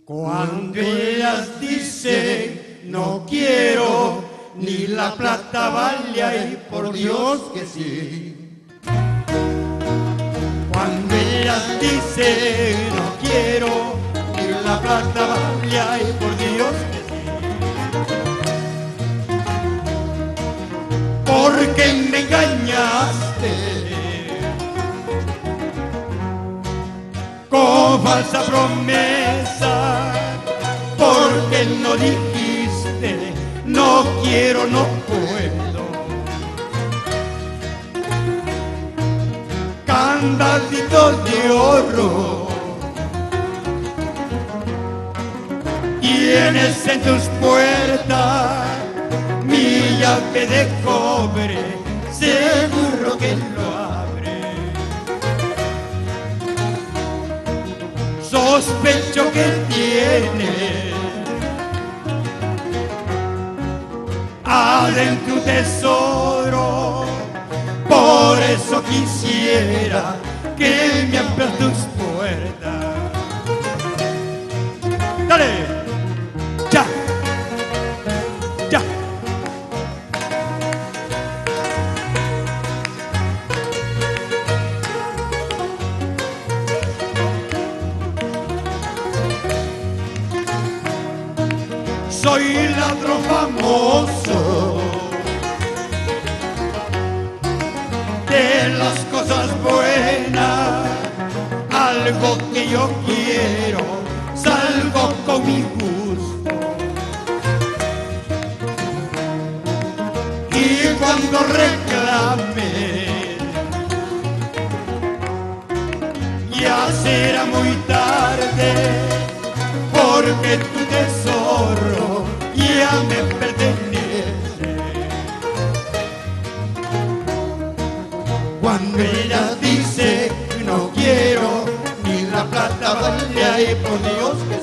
Cuando ellas dicen no quiero, ni la plata vale, ay por Dios que sí. Cuando ellas dicen no quiero, ni la plata vale, ay por Dios que sí. Porque me engañaste con falsa promesa, porque no dijiste no quiero, no puedo. Candaditos de oro tienes en tus puertas, mi llave de cobre, seguro que lo abre. Sospecho que tiene adentro un tesoro, por eso quisiera que me abras tus puertas. Dale, ya, ya. Soy ladrón famoso de las cosas buenas, algo que yo quiero, salgo con mi gusto. Y cuando reclame, ya será muy tarde, porque tu tesoro ya me pertenece. Cuando ella dice no quiero, ni la plata vale, ay por Dios que